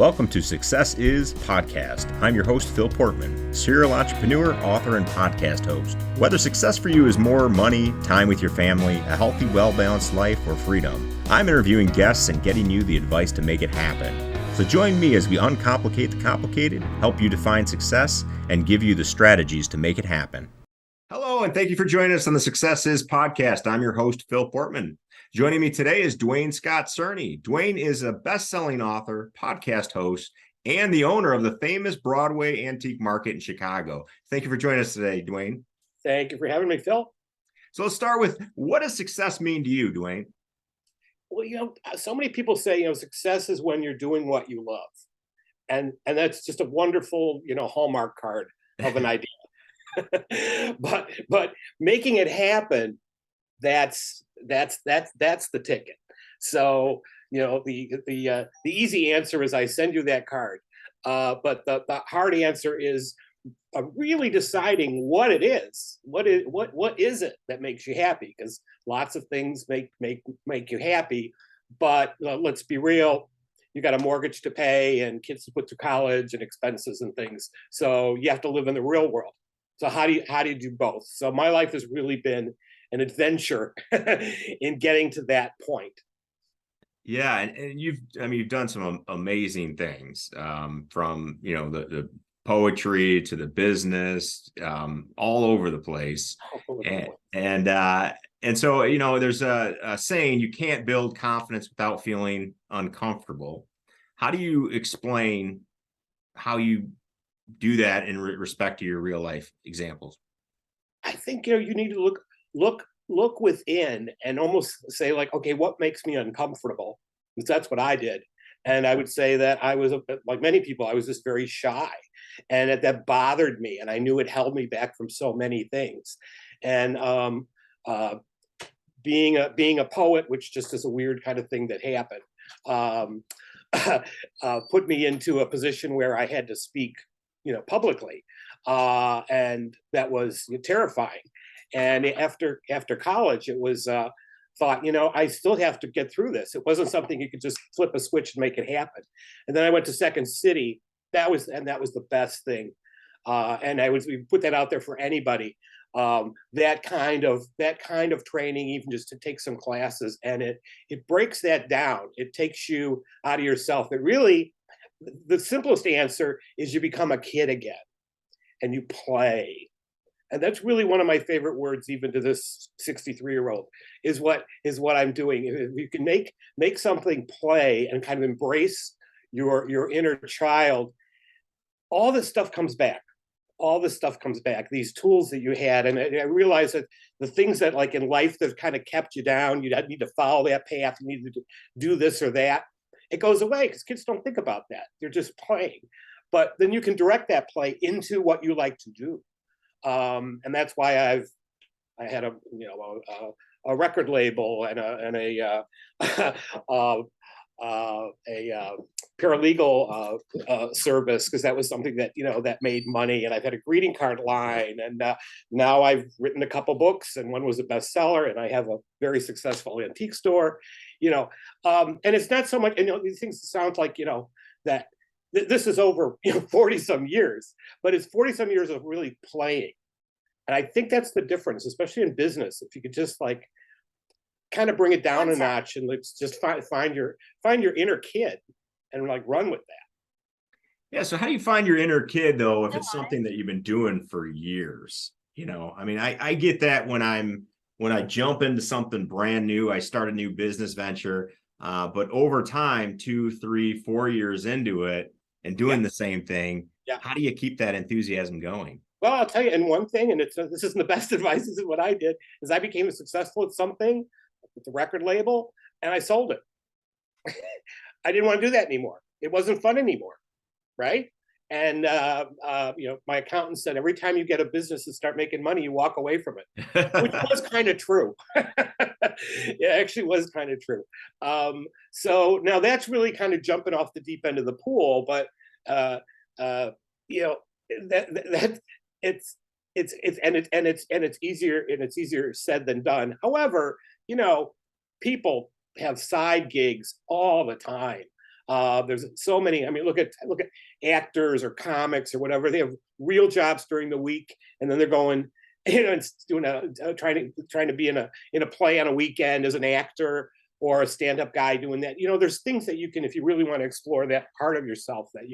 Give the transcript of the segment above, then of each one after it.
Welcome to Success Is Podcast. I'm your host, Phil Portman, serial entrepreneur, author, and podcast host. Whether success for you is more money, time with your family, a healthy, well-balanced life, or freedom, I'm interviewing guests and getting you the advice to make it happen. So join me as we uncomplicate the complicated, help you define success, and give you the strategies to make it happen. Hello, and thank you for joining us on the Success Is Podcast. I'm your host, Phil Portman. Joining me today is Duane Scott Cerny. Duane is a best-selling author, podcast host, and the owner of the famous Broadway Antique Market in Chicago. Thank you for joining us today, Duane. Thank you for having me, Phil. So let's start with, what does success mean to you, Duane? Well, so many people say, success is when you're doing what you love. And that's just a wonderful, Hallmark card of an idea. but making it happen, that's the ticket. So the easy answer is I send you that card, but the hard answer is really deciding what it is. What is it that makes you happy? Because lots of things make you happy, but let's be real. You got a mortgage to pay and kids to put through college and expenses and things. So you have to live in the real world. So how do you do both? So my life has really been an adventure in getting to that point. Yeah, and you've done some amazing things, from the poetry to the business, all over the place. And so there's a saying, you can't build confidence without feeling uncomfortable. How do you explain how you do that in respect to your real life examples? I think you need to look within and almost say, like, okay, what makes me uncomfortable? Because that's what I did. And I would say that I was, like many people, I was just very shy, and that bothered me, and I knew it held me back from so many things. And being a poet, which just is a weird kind of thing that happened, put me into a position where I had to speak publicly, and that was terrifying. And after college, it was thought, I still have to get through this. It wasn't something you could just flip a switch and make it happen. And then I went to Second City. That was the best thing. And we put that out there for anybody. That kind of training, even just to take some classes, and it breaks that down. It takes you out of yourself. It really, the simplest answer is you become a kid again and you play. And that's really one of my favorite words, even to this 63-year-old, is what I'm doing. If you can make something play and kind of embrace your inner child, all this stuff comes back. These tools that you had. And I realized that the things that, like in life, that kind of kept you down, you need to follow that path, you need to do this or that, it goes away because kids don't think about that. They're just playing. But then you can direct that play into what you like to do. And that's why I had a record label and a paralegal service, because that was something that that made money. And I've had a greeting card line, and now I've written a couple books, and one was a bestseller, and I have a very successful antique store. And it's not so much, and these things sound like that this is over 40 some years, but it's 40 some years of really playing. And I think that's the difference, especially in business. If you could just kind of bring it down a notch, and let's just find your inner kid and run with that. Yeah. So how do you find your inner kid, though, if it's something that you've been doing for years? I get that when I jump into something brand new, I start a new business venture, but over time, 2, 3, 4 years into it and doing the same thing, how do you keep that enthusiasm going? Well, I'll tell you, and one thing, and this isn't the best advice, this is what I did, is I became successful at something with the record label, and I sold it. I didn't want to do that anymore. It wasn't fun anymore, right? And my accountant said, every time you get a business and start making money, you walk away from it, which was kind of true. It actually was kind of true. So now that's really kind of jumping off the deep end of the pool, but that it's easier said than done. However, people have side gigs all the time. There's so many. I mean, look at actors or comics or whatever. They have real jobs during the week, and then they're going, doing trying to be in a play on a weekend as an actor or a stand-up guy doing that. There's things that you can, if you really want to explore that part of yourself, that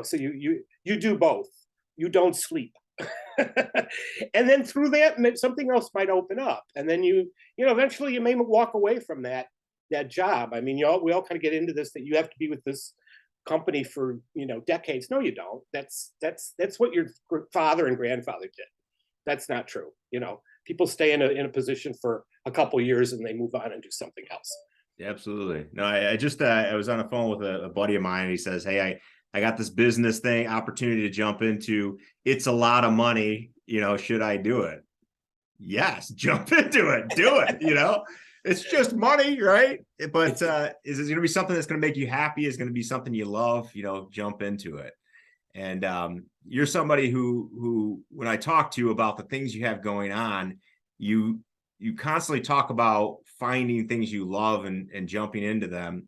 so you do both. You don't sleep. And then through that, something else might open up, and then eventually you may walk away from that job. I mean, we all kind of get into this, that you have to be with this company for decades. No, you don't. That's what your father and grandfather did. That's not true. People stay in a position for a couple of years and they move on and do something else. Absolutely. No, I just I was on the phone with a buddy of mine, and he says, "Hey, I got this business thing opportunity to jump into. It's a lot of money. Should I do it?" Yes, jump into it. Do it. It's just money, right? But is it going to be something that's going to make you happy? Is it going to be something you love? Jump into it. And you're somebody who, when I talk to you about the things you have going on, you constantly talk about finding things you love and jumping into them.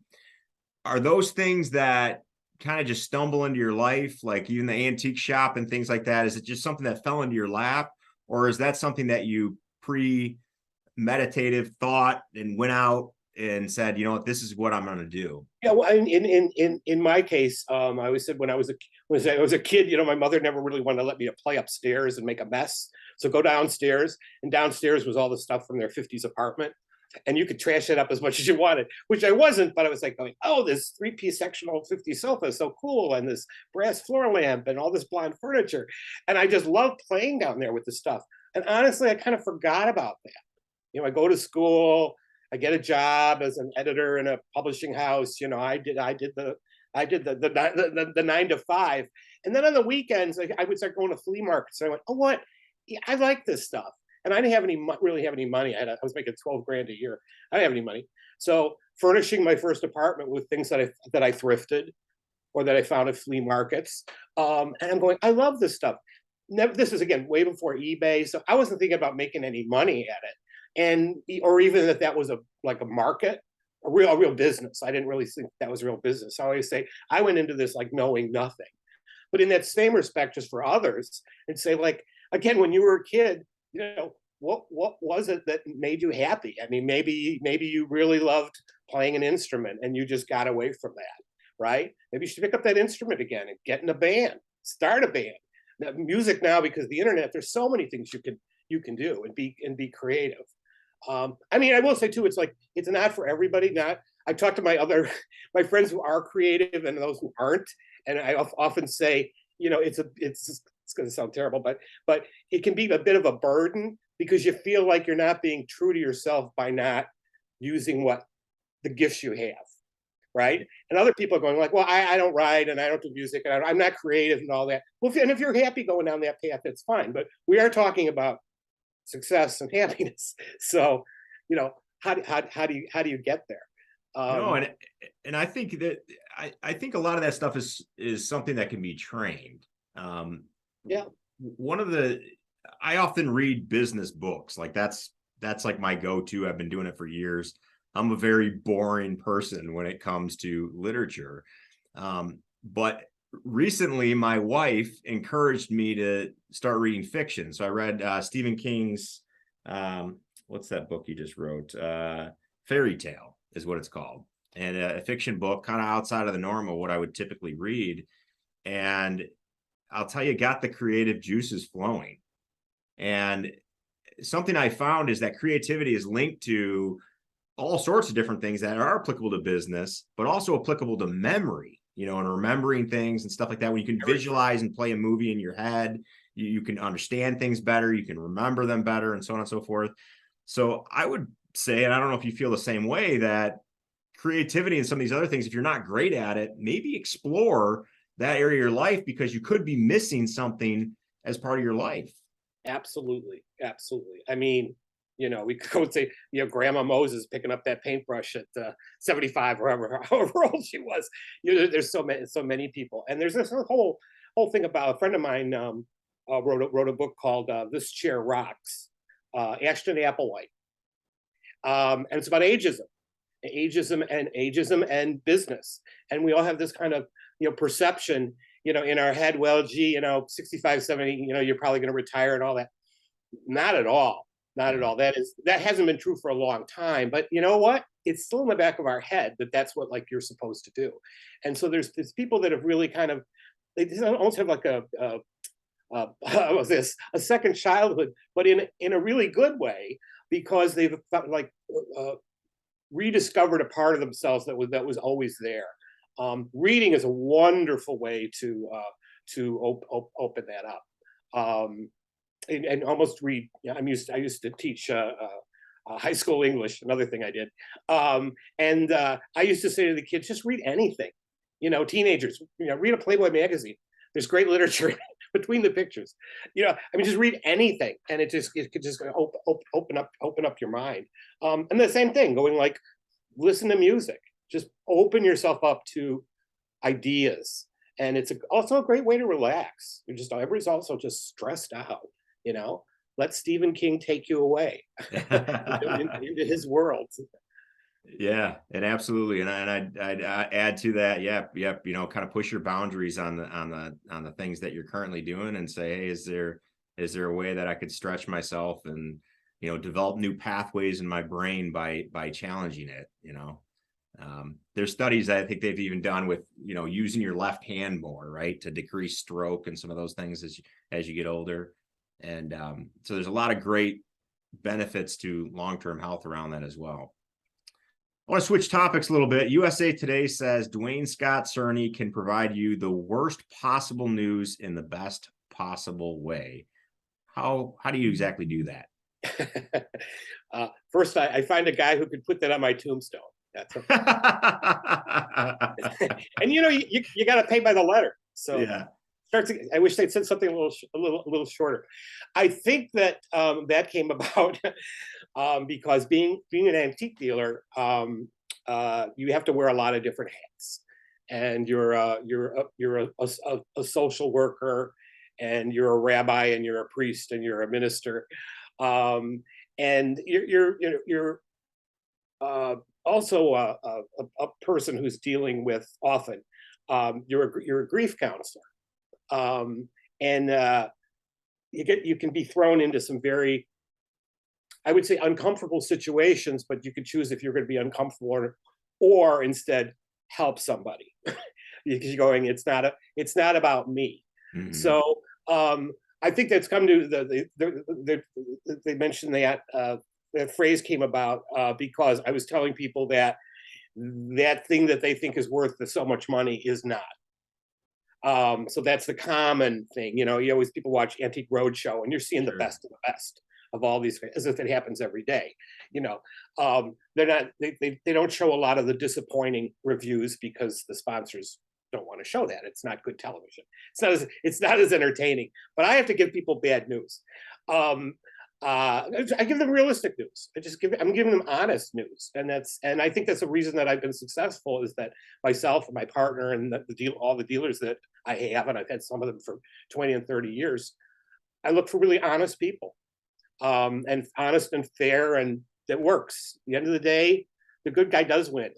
Are those things that kind of just stumble into your life, like even the antique shop and things like that? Is it just something that fell into your lap, or is that something that you premeditative thought and went out and said, this is what I'm going to do? Yeah, well, in my case, I always said when I was a kid, my mother never really wanted to let me to play upstairs and make a mess. So go downstairs, and downstairs was all the stuff from their 50s apartment, and you could trash it up as much as you wanted, which I wasn't, but I was like going, oh, this 3-piece sectional 50 sofa is so cool, and this brass floor lamp and all this blonde furniture, and I just loved playing down there with the stuff. And honestly, I kind of forgot about that. I go to school, I get a job as an editor in a publishing house. I did the 9 to 5, and then on the weekends I would start going to flea markets. And I went, oh, what? Yeah, I like this stuff, and I didn't really have any money. I was making $12,000 a year. I didn't have any money, so furnishing my first apartment with things that I thrifted or that I found at flea markets. And I'm going, I love this stuff. This is again way before eBay, so I wasn't thinking about making any money at it, or even that was a market, a real business. I didn't really think that was real business. I always say I went into this like knowing nothing. But in that same respect, just for others, and say, like, again, when you were a kid, what was it that made you happy? I mean, maybe you really loved playing an instrument and you just got away from that, right? Maybe you should pick up that instrument again and get in a band, start a band. Now, music now, because of the internet, there's so many things you can do and be creative. I mean, I will say too, it's not for everybody. I talk to my friends who are creative and those who aren't, and I often say, it's going to sound terrible, but it can be a bit of a burden because you feel like you're not being true to yourself by not using the gifts you have, right? And other people are going like, well, I don't write and I don't do music and I'm not creative and all that. Well, and if you're happy going down that path, that's fine. But we are talking about success and happiness. So, how do you get there? No, and I think that I think a lot of that stuff is something that can be trained. Yeah. I often read business books. Like that's like my go-to. I've been doing it for years. I'm a very boring person when it comes to literature. But recently my wife encouraged me to start reading fiction. So I read Stephen King's, what's that book he just wrote? Fairy Tale is what it's called. And a fiction book kind of outside of the norm of what I would typically read. And I'll tell you, got the creative juices flowing. And something I found is that creativity is linked to all sorts of different things that are applicable to business, but also applicable to memory, and remembering things and stuff like that. When you can visualize and play a movie in your head, you can understand things better, you can remember them better, and so on and so forth. So I would say, and I don't know if you feel the same way, that creativity and some of these other things, if you're not great at it, maybe explore that area of your life, because you could be missing something as part of your life. Absolutely. I mean, we could go and say, Grandma Moses picking up that paintbrush at 75 or however old she was. There's so many people, and there's this whole thing about a friend of mine wrote a book called "This Chair Rocks," Ashton Applewhite, and it's about ageism. ageism and business. And we all have this kind of, perception, in our head, well, gee, 65, 70, you're probably going to retire and all that. Not at all. Not at all. That hasn't been true for a long time, but you know what? It's still in the back of our head that that's what like you're supposed to do. And so there's people that have really kind of, they almost have like a second childhood, but in a really good way, because they've like rediscovered a part of themselves that was always there. Reading is a wonderful way to open that up. And almost read. I used to teach high school English, another thing I did. And I used to say to the kids, just read anything. Teenagers, read a Playboy magazine. There's great literature between the pictures. Just read anything, and it could just open up your mind. And the same thing, going like, listen to music. Just open yourself up to ideas, and it's also a great way to relax. Everybody's also just stressed out. Let Stephen King take you away into his world. Yeah, and absolutely, and I'd add to that. Yep. Kind of push your boundaries on the things that you're currently doing, and say, hey, is there a way that I could stretch myself and develop new pathways in my brain by challenging it. There's studies I think they've even done with using your left hand more, right, to decrease stroke and some of those things as you get older. And so there's a lot of great benefits to long-term health around that as well. I want to switch topics a little bit. USA Today says Duane Scott Cerny can provide you the worst possible news in the best possible way. How do you exactly do that? First, I find a guy who could put that on my tombstone. That's and you got to pay by the letter. So yeah. I wish they'd said something a little shorter. I think that that came about because being an antique dealer, you have to wear a lot of different hats, and you're a social worker, and you're a rabbi, and you're a priest, and you're a minister, and you're also a person who's dealing with often. You're a grief counselor. And you can be thrown into some very, I would say, uncomfortable situations, but you could choose if you're going to be uncomfortable or instead help somebody. Because you're going, it's not about me. Mm-hmm. So I think that's come to they mentioned that that phrase came about because I was telling people that thing that they think is worth so much money is not. So that's the common thing. People watch Antique Roadshow, and you're seeing the best of the best of all these, as if it happens every day. They're not. They don't show a lot of the disappointing reviews because the sponsors don't want to show that. It's not good television. It's not as entertaining. But I have to give people bad news. I give them realistic news. I'm giving them honest news, and I think that's the reason that I've been successful, is that myself and my partner and all the dealers that I have, and I've had some of them for 20 and 30 years, I look for really honest people, and honest and fair, and that works. At the end of the day, the good guy does win.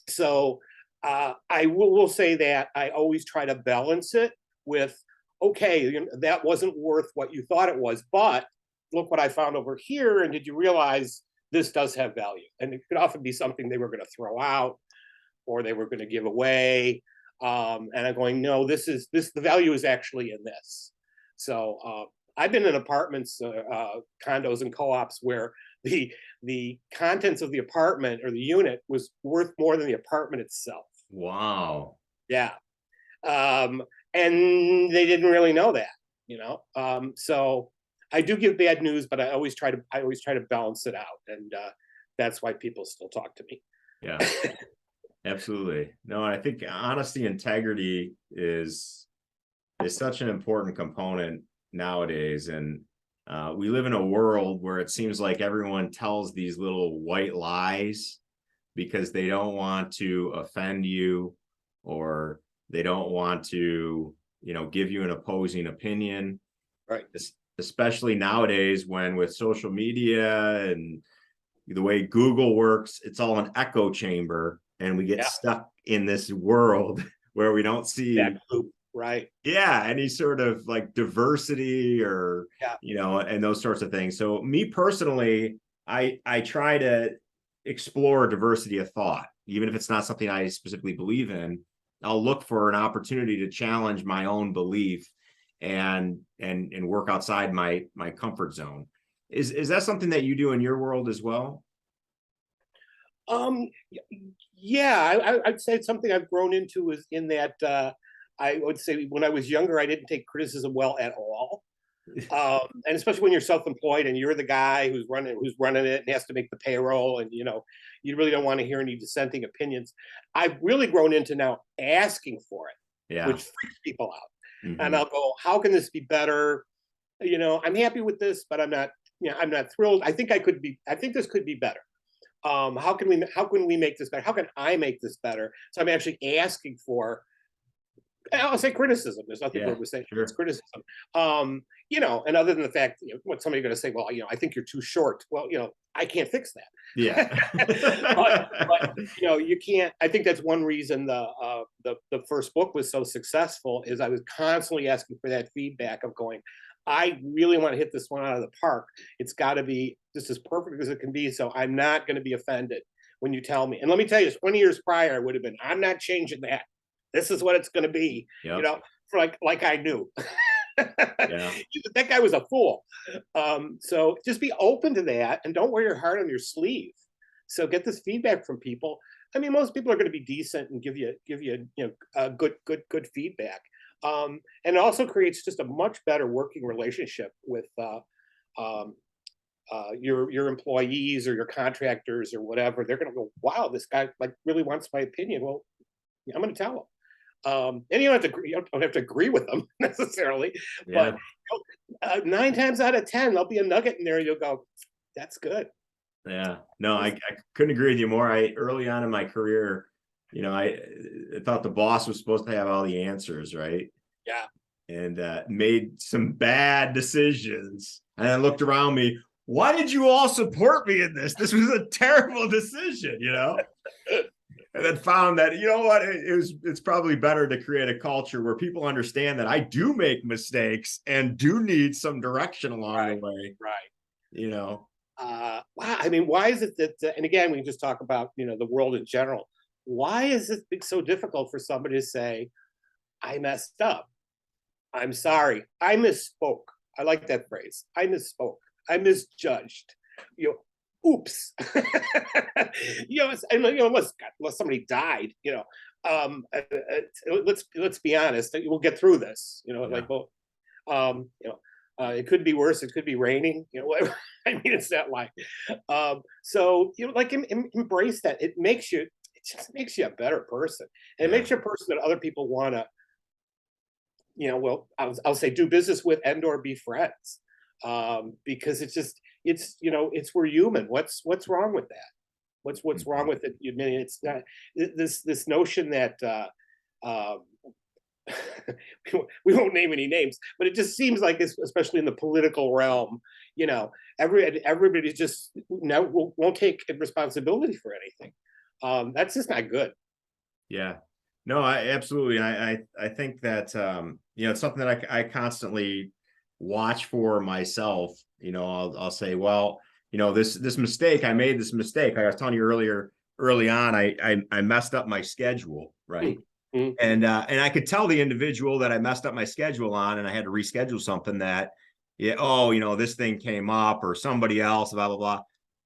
So I will say that I always try to balance it with, okay, that wasn't worth what you thought it was, but look what I found over here, and did you realize this does have value? And it could often be something they were going to throw out or they were going to give away. And I'm going, no, the value is actually in this. So I've been in apartments, condos and co-ops where the contents of the apartment or the unit was worth more than the apartment itself. Wow. Yeah. And they didn't really know that, so I do give bad news, but I always try to balance it out. And that's why people still talk to me. Yeah, absolutely. No, I think honesty, integrity is such an important component nowadays. And we live in a world where it seems like everyone tells these little white lies because they don't want to offend you, or they don't want to, give you an opposing opinion. Right. Especially nowadays, when with social media and the way Google works, it's all an echo chamber, and we get stuck in this world where we don't see that loop, right? any sort of like diversity or and those sorts of things. So me personally, I try to explore diversity of thought, even if it's not something I specifically believe in. I'll look for an opportunity to challenge my own belief and work outside my comfort zone. Is that something that you do in your world as well? I'd say it's something I've grown into, is in that I would say when I was younger, I didn't take criticism well at all. And especially when you're self-employed and you're the guy who's running it and has to make the payroll, and you really don't want to hear any dissenting opinions. I've really grown into now asking for it, which freaks people out. Mm-hmm. And I'll go, how can this be better? I'm happy with this, but I'm not thrilled. I think this could be better. How can we make this better? How can I make this better? So I'm actually asking for, I'll say criticism. There's nothing wrong with saying it's criticism. And other than the fact, what somebody's going to say, well, I think you're too short. Well, I can't fix that. Yeah. but you can't. I think that's one reason the first book was so successful, is I was constantly asking for that feedback of going, I really want to hit this one out of the park. It's got to be just as perfect as it can be. So I'm not going to be offended when you tell me. And let me tell you, 20 years prior, I would have been, I'm not changing that. This is what it's going to be, for like I knew. That guy was a fool. So just be open to that, and don't wear your heart on your sleeve. So get this feedback from people. I mean, most people are going to be decent and give you good feedback. And it also creates just a much better working relationship with your employees or your contractors or whatever. They're going to go, wow, this guy really wants my opinion. Well, I'm going to tell him. And you don't have to agree with them necessarily, but 9 times out of 10, there'll be a nugget in there. You'll go, that's good. Yeah, no, I couldn't agree with you more. Early on in my career, I thought the boss was supposed to have all the answers, right? Yeah. And made some bad decisions. And I looked around me, why did you all support me in this? This was a terrible decision, And then found that, it's probably better to create a culture where people understand that I do make mistakes and do need some direction along the way. Right. Wow. I mean, why is it that, and again, we just talk about, the world in general. Why is it so difficult for somebody to say, I messed up? I'm sorry. I misspoke. I like that phrase. I misspoke. I misjudged. Oops. Unless somebody died, let's be honest. We'll get through this. It could be worse. It could be raining. I mean, it's that life. So embrace that. It just makes you a better person, and it makes you a person that other people want to, I'll say do business with and/or be friends, because it's we're human. What's wrong with that? What's wrong with it? It's not this notion that we won't name any names, but it just seems like, especially in the political realm, everybody just won't take responsibility for anything. That's just not good. Yeah, no, I absolutely. I think that it's something that I constantly watch for myself. I'll say, well, this mistake, I made this mistake. I was telling you early on, I messed up my schedule, right? Mm-hmm. And I could tell the individual that I messed up my schedule on, and I had to reschedule something that, this thing came up, or somebody else, blah, blah, blah.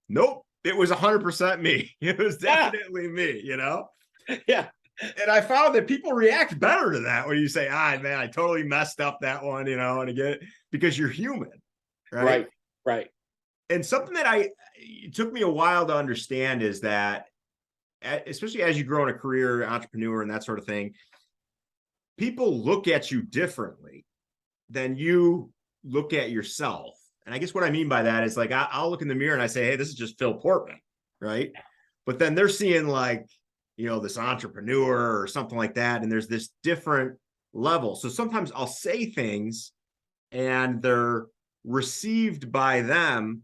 Nope. It was 100% me. It was definitely me, Yeah. And I found that people react better to that when you say, man, I totally messed up that one, and again, because you're human. Right. And something that it took me a while to understand is that, especially as you grow in a career, entrepreneur, and that sort of thing, people look at you differently than you look at yourself. And I guess what I mean by that is, like, I'll look in the mirror and I say, hey, this is just Phil Portman, right? But then they're seeing, like, this entrepreneur or something like that, and there's this different level. So sometimes I'll say things and they're received by them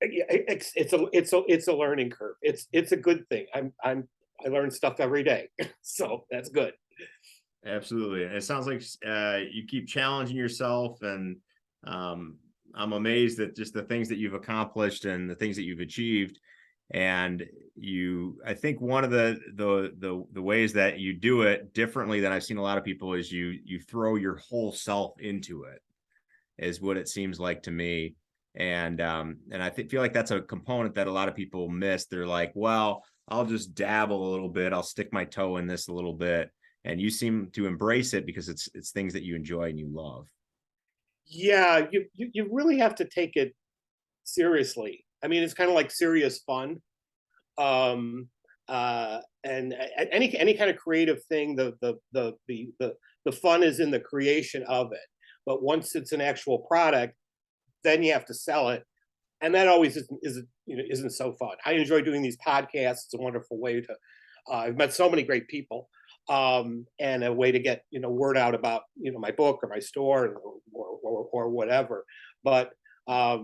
It's a learning curve. It's a good thing. I learn stuff every day, so that's good. Absolutely. And it sounds like you keep challenging yourself, and I'm amazed at just the things that you've accomplished and the things that you've achieved. And I think one of the ways that you do it differently than I've seen a lot of people is you throw your whole self into it, is what it seems like to me. And I feel like that's a component that a lot of people miss. They're like, well, I'll just dabble a little bit. I'll stick my toe in this a little bit. And you seem to embrace it because it's things that you enjoy and you love. Yeah, you really have to take it seriously. I mean, it's kind of like serious fun. And any kind of creative thing, the fun is in the creation of it. But once it's an actual product, then you have to sell it, and that always isn't so fun. I enjoy doing these podcasts. It's a wonderful way to. I've met so many great people, and a way to get word out about my book or my store or whatever. But uh,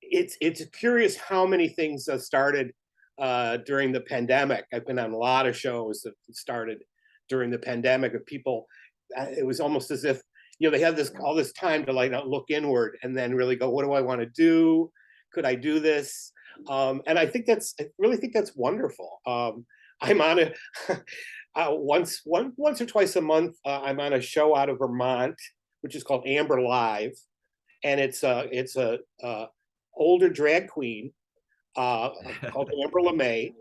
it's curious how many things started during the pandemic. I've been on a lot of shows that started during the pandemic of people. It was almost as if they had all this time to look inward and then really go, what do I want to do? Could I do this? And I really think that's wonderful. I'm on a once or twice a month. I'm on a show out of Vermont, which is called Amber Live, and it's a older drag queen called Amber LeMay,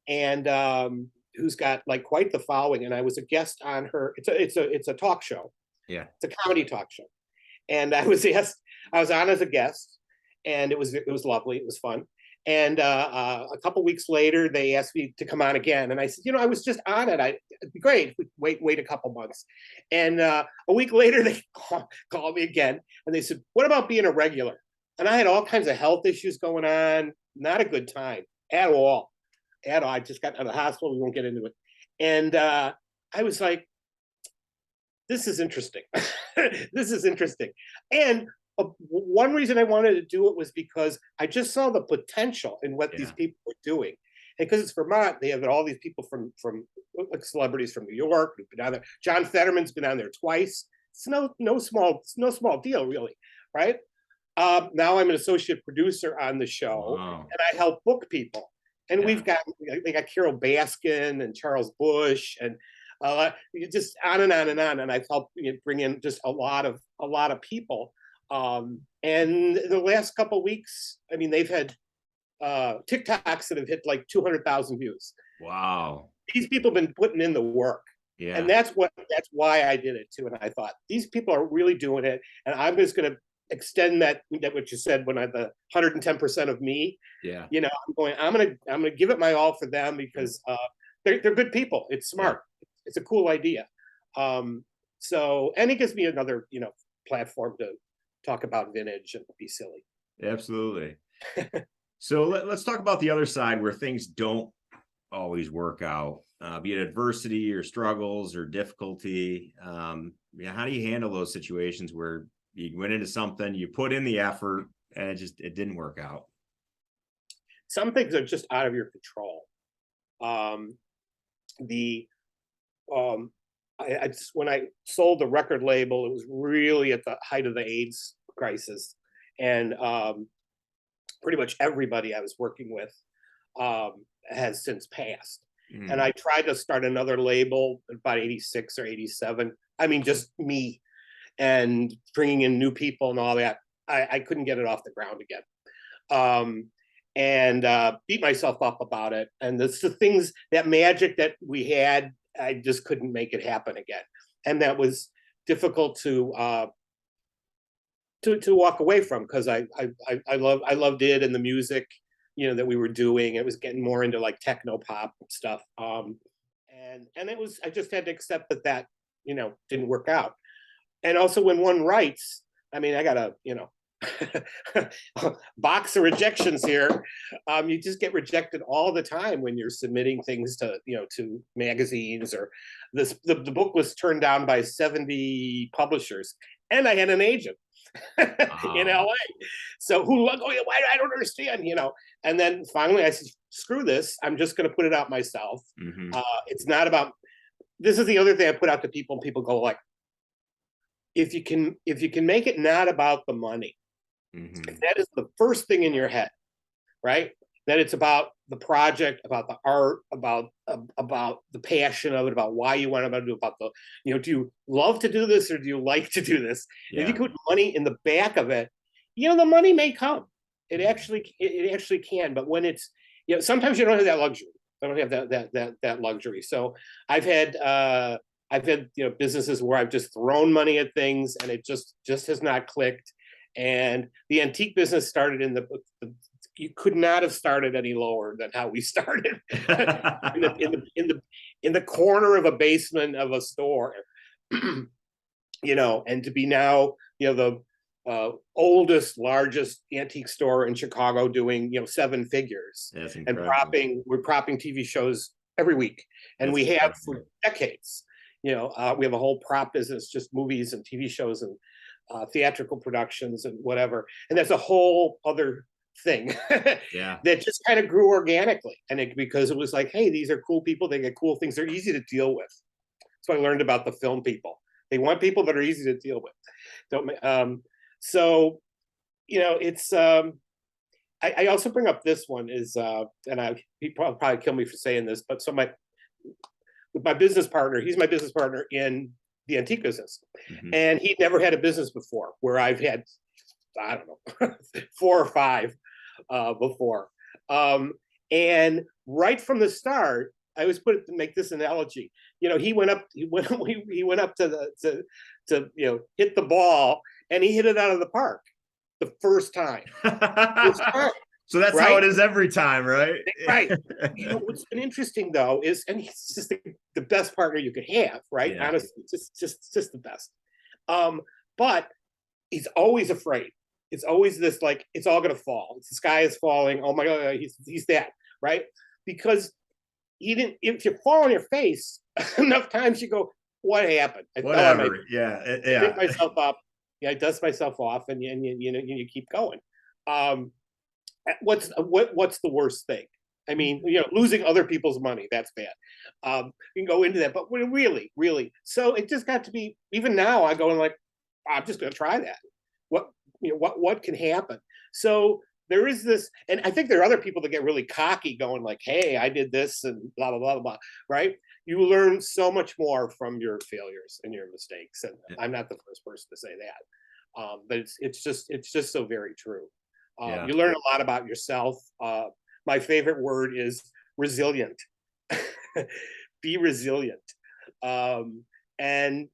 and who's got quite the following. And I was a guest on her. It's a talk show. Yeah, it's a comedy talk show, and I was on as a guest, and it was lovely. It was fun. And a couple weeks later, they asked me to come on again, and I said, I was just on it. It'd be great. Wait a couple months, and a week later, they called me again, and they said, "What about being a regular?" And I had all kinds of health issues going on. Not a good time at all. I just got out of the hospital. We won't get into it. And I was like, this is interesting. This is interesting. And one reason I wanted to do it was because I just saw the potential in what these people were doing. And because it's Vermont, they have all these people from celebrities from New York who've been on there. John Fetterman's been on there twice. It's no small deal, really, right? Now I'm an associate producer on the show, and I help book people. And they got Carol Baskin and Charles Bush and just on and on and on. And I've helped bring in just a lot of people. And the last couple of weeks, I mean, they've had TikToks that have hit 200,000 views. Wow. These people have been putting in the work. Yeah. And that's why I did it too. And I thought, these people are really doing it. And I'm just going to extend that what you said when I'm the 110% of me. Yeah. I'm gonna give it my all for them because they're good people. It's smart. Yeah. It's a cool idea. So, and it gives me another platform to talk about vintage and be silly. Absolutely. So let's talk about the other side where things don't always work out, be it adversity or struggles or difficulty. How do you handle those situations where you went into something, you put in the effort, and it didn't work out? Some things are just out of your control. When I sold the record label, it was really at the height of the AIDS crisis, and pretty much everybody I was working with has since passed. And I tried to start another label about 86 or 87. I mean, just me. And bringing in new people and all that, I couldn't get it off the ground again, and beat myself up about it. And it's the things, that magic that we had, I just couldn't make it happen again, and that was difficult to walk away from because I loved it and the music, that we were doing. It was getting more into techno pop stuff, and I just had to accept that didn't work out. And also when one writes, I mean, I got a, box of rejections here. You just get rejected all the time when you're submitting things to magazines or the book was turned down by 70 publishers and I had an agent. in LA. So why I don't understand, And then finally I said, screw this. I'm just going to put it out myself. Mm-hmm. It's not about, this is the other thing I put out to people, and people go like, if you can make it not about the money, Mm-hmm. if that is the first thing in your head, right? That it's about the project, about the art, about the passion of it, about why you want to do, about the, do you love to do this or do you like to do this? Yeah. If you put money in the back of it, the money may come. It actually can. But when it's, sometimes you don't have that luxury. I don't have that luxury. So I've had businesses where I've just thrown money at things and it just has not clicked. And the antique business started in you could not have started any lower than how we started in the corner of a basement of a store, and to be now, the oldest, largest antique store in Chicago doing, 7 figures. That's and incredible. we're propping TV shows every week. And That's we have incredible. for decades, we have a whole prop business, just movies and TV shows and theatrical productions and whatever. And that's a whole other thing Yeah. that just kind of grew organically. And because it was like, hey, these are cool people. They get cool things. They're easy to deal with. So I learned about the film people. They want people that are easy to deal with. So, it's, I also bring up this one is, and people probably kill me for saying this, but so my business partner, he's my business partner in the antique business. Mm-hmm. And he'd never had a business before, where I've had, I don't know, 4 or 5 before. And right from the start, I always make this analogy. He went up to hit the ball, and he hit it out of the park the first time. So that's right? How it is every time, right? Right. What's been interesting though is, and he's just the best partner you could have, right? Yeah. Honestly, just the best. But he's always afraid. It's always this, like, it's all going to fall. The sky is falling. Oh my God, he's that, right? Because if you fall on your face enough times, you go, what happened? Whatever. I pick myself up. I dust myself off, and you keep going. What's the worst thing? I mean, losing other people's money, that's bad. You can go into that, but really, so it just got to be, even now I go and like, I'm just going to try that. What can happen? So there is this, and I think there are other people that get really cocky going like, hey, I did this and blah, blah, blah, blah, right? You learn so much more from your failures and your mistakes. And I'm not the first person to say that. But it's just so very true. You learn a lot about yourself. My favorite word is resilient. Be resilient. And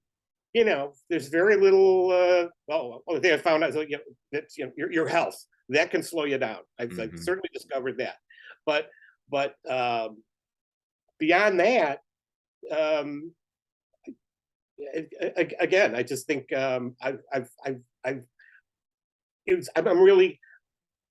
there's very little. The thing I found out is that's your health that can slow you down. I've certainly discovered that. But beyond that, again, I just think I'm really.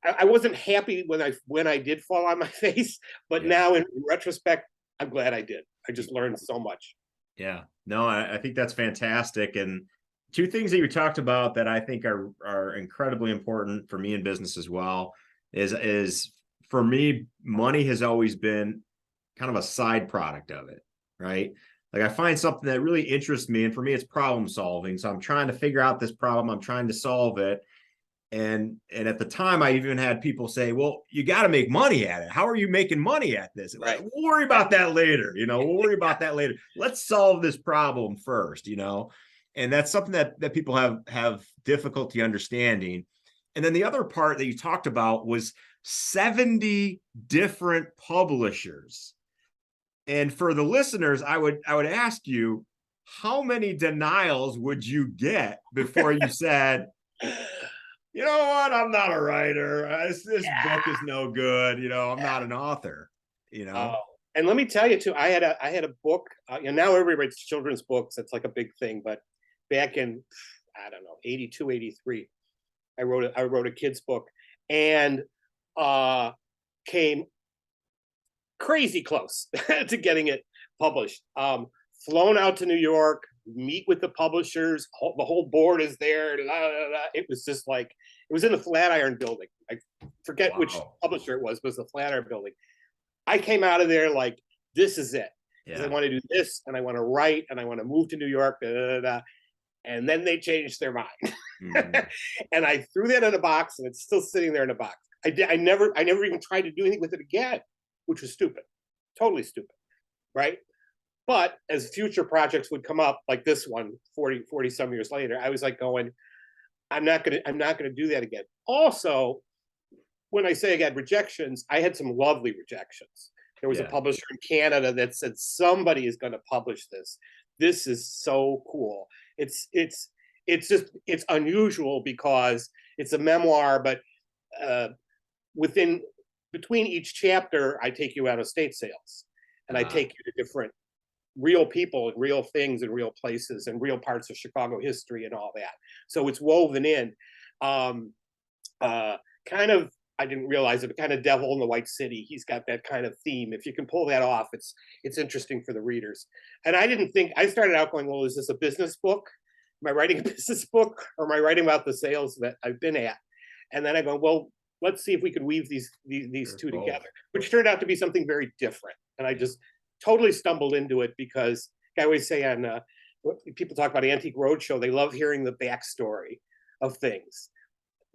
I wasn't happy when I did fall on my face, but now in retrospect, I'm glad I did. I just learned so much. Yeah, no, I think that's fantastic. And 2 things that you talked about that I think are incredibly important for me in business as well is for me, money has always been kind of a side product of it, right? Like I find something that really interests me, and for me, it's problem solving. So I'm trying to figure out this problem. I'm trying to solve it. And at the time, I even had people say, well, you got to make money at it. How are you making money at this? Right. We'll worry about that later. We'll worry about that later. Let's solve this problem first, and that's something that people have difficulty understanding. And then the other part that you talked about was 70 different publishers. And for the listeners, I would ask you, how many denials would you get before you said, you know what? I'm not a writer. This book is no good. I'm not an author. And let me tell you too. I had a book. Now everybody writes children's books. It's like a big thing. But back in, I don't know, 82, 83, I wrote a kid's book, and came crazy close to getting it published. Flown out to New York, meet with the publishers. The whole board is there. La, la, la. It was just like, it was in the Flatiron building. I forget which publisher it was the Flatiron building. I came out of there like, this is it. Because I want to do this, and I want to write, and I want to move to New York. Da, da, da, da. And then they changed their mind. And I threw that in a box, and it's still sitting there in a box. I never even tried to do anything with it again, which was stupid, totally stupid, right? But as future projects would come up, like this one, 40 some years later, I was like going, I'm not gonna do that again. Also, when I say I got rejections, I had some lovely rejections. There was a publisher in Canada that said, somebody is going to publish this. This is so cool. It's unusual because it's a memoir, but between each chapter, I take you out of state sales, and I take you to different real people and real things and real places and real parts of Chicago history and all that. So it's woven in, kind of. I didn't realize it, but kind of Devil in the White City. He's got that kind of theme. If you can pull that off, it's interesting for the readers. And I started out going, well, is this a business book? Am I writing a business book, or am I writing about the sales that I've been at? And then I go, well, let's see if we could weave these two together, which turned out to be something very different. And I just totally stumbled into it because I always say people talk about Antique Roadshow, they love hearing the backstory of things.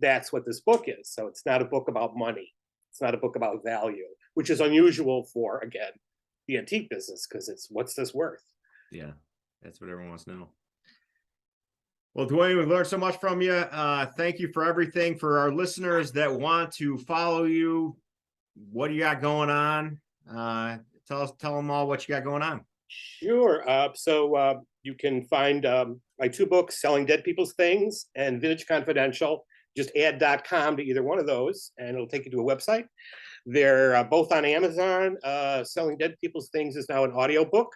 That's what this book is. So it's not a book about money. It's not a book about value, which is unusual for, again, the antique business, because it's, what's this worth? Yeah, that's what everyone wants to know. Well, Duane, we've learned so much from you. Thank you for everything. For our listeners that want to follow you, what do you got going on? Tell them all what you got going on. Sure. So you can find my two books, Selling Dead People's Things and Vintage Confidential. Just add.com to either one of those, and it'll take you to a website. They're both on Amazon. Selling Dead People's Things is now an audiobook.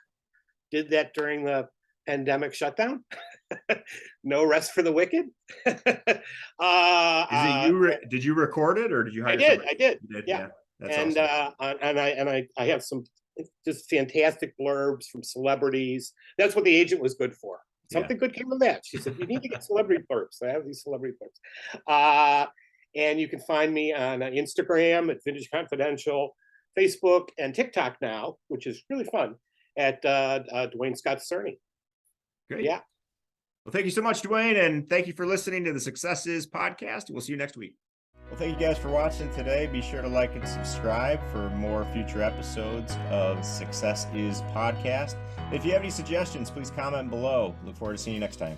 Did that during the pandemic shutdown. No rest for the wicked. Did you record it, or did you hire somebody? I did. Yeah. That's and awesome. I have some just fantastic blurbs from celebrities. That's what the agent was good for. Something good came from that. She said, you need to get celebrity blurbs. I have these celebrity blurbs. And you can find me on Instagram at Vintage Confidential, Facebook, and TikTok now, which is really fun, at Duane Scott Cerny. Great. Yeah. Well, thank you so much, Duane, and thank you for listening to the Success Is podcast. We'll see you next week. Well, thank you guys for watching today. Be sure to like and subscribe for more future episodes of Success Is podcast. If you have any suggestions, please comment below. Look forward to seeing you next time.